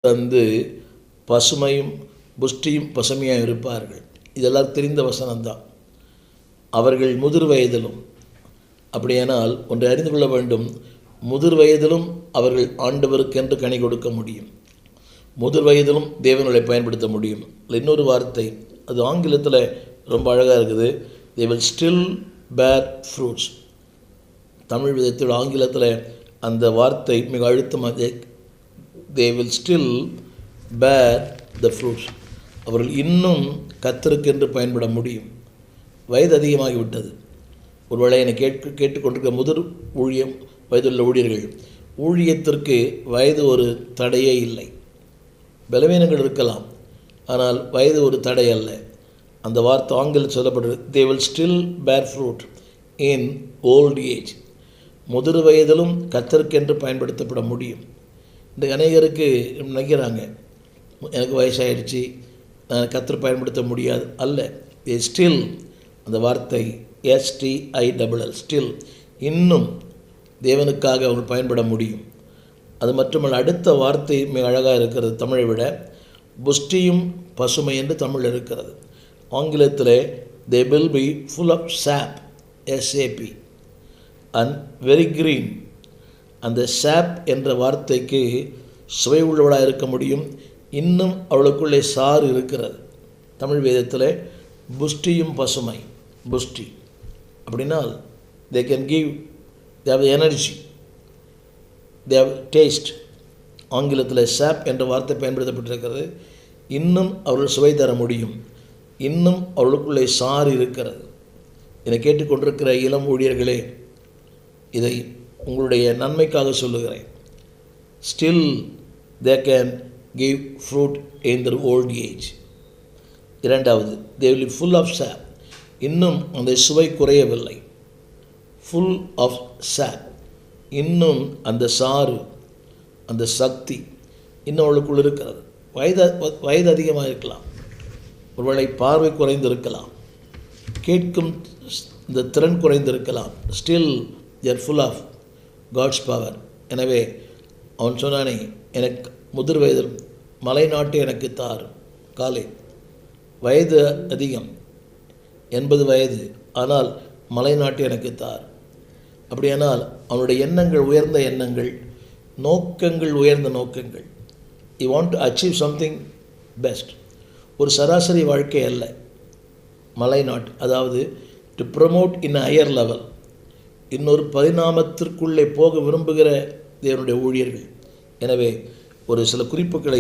வந்து பசுமையும் புஷ்டியும் பசுமையாக இருப்பார்கள். இதெல்லாம் தெரிந்த வசனம்தான். அவர்கள் முதிர் வயதிலும், அப்படியானால் ஒன்றை அறிந்து கொள்ள வேண்டும், முதிர் வயதிலும் அவர்கள் ஆண்டவருக்கென்று கனி கொடுக்க முடியும். முதிர் வயதிலும் தேவனை பயன்படுத்த முடியும். இன்னொரு வார்த்தை, அது ஆங்கிலத்தில் ரொம்ப அழகாக இருக்குது. they will still bear fruits. Tamil விதத்தில் ஆங்கிலத்தில் அந்த வார்த்தை மிக அழுத்தமாக, they will still bear the fruits. அவர்கள் இன்னும் கர்த்தருக்கென்று பயன்பட முடியும். வயது அதிகமாகிவிட்டது. ஒருவேளை என்னை கேட்டுக்கொண்டிருக்க முதிர் ஊழியம் வயதுள்ள ஊழியர்கள், ஊழியத்திற்கு வயது ஒரு தடையே இல்லை. பலவீனங்கள் இருக்கலாம், ஆனால் வயது ஒரு தடை அல்ல. அந்த வார்த்தை ஆங்கிலம் சொல்லப்படுறது, they will still bear fruit in old age. முதிர் வயதிலும் கர்த்தருக்கென்று பயன்படுத்தப்பட முடியும். இந்த அநேகருக்கு நினைக்கிறாங்க, எனக்கு வயசாகிடுச்சு, கர்த்தர் பயன்படுத்த முடியாது. அல்ல, ஸ்டில், அந்த வார்த்தை STILL, ஸ்டில், இன்னும் தேவனுக்காக அவங்க பயன்பட முடியும். அது மட்டுமல்ல, அடுத்த வார்த்தை மிக அழகாக இருக்கிறது. தமிழை விட புஷ்டியும் பசுமை என்று தமிழ் இருக்கிறது. ஆங்கிலத்தில் they will be full of sap, SAP, and very green. அந்த சாப் என்ற வார்த்தைக்கு சுவை உள்ளவளாக இருக்க முடியும். இன்னும் அவளுக்குள்ளே சாறு இருக்கிறது. தமிழ் வேதத்தில் புஷ்டியும் பசுமை, புஷ்டி அப்படின்னால் they can give, they have energy, they have taste. ஆங்கிலத்தில் சாப் என்ற வார்த்தை பயன்படுத்தப்பட்டிருக்கிறது. இன்னும் அவர்கள் சுவை தர முடியும். இன்னும் அவளுக்குள்ளே சாறு இருக்கிறது. இதை கேட்டுக்கொண்டிருக்கிற இளம் ஊழியர்களே, இதை உங்களுடைய நன்மைக்காக சொல்லுகிறேன். Still they can give fruit in their old age. இரண்டாவது, they will be full of sap. இன்னும் அந்த சுவை குறையவில்லை. full of sap, இன்னும் அந்த சாறு, அந்த சக்தி இன்னும் அவளுக்குள் இருக்கிறது. வயது அதிகமாக இருக்கலாம், ஒருவேளை பார்வை குறைந்திருக்கலாம், கேட்கும் இந்த திறன் குறைந்திருக்கலாம். Still they are full of God's power. எனவே அவன் சொன்னானே, எனக்கு முதிர் வயதில் மலை நாட்டு எனக்கு தார். காலை வயது அதிகம், 80 வயது, ஆனால் மலை நாட்டு எனக்கு தார். அப்படியானால் அவனுடைய எண்ணங்கள் உயர்ந்த எண்ணங்கள், நோக்கங்கள் உயர்ந்த நோக்கங்கள். he want to achieve something best. ஒரு சராசரி வாழ்க்கை அல்ல, மலை நாட்டு, அதாவது to promote in a higher level. இன்னொரு பரிணாமத்திற்குள்ளே போக விரும்புகிற தேவனுடைய ஊழியர்கள். எனவே ஒரு சில குறிப்புகளை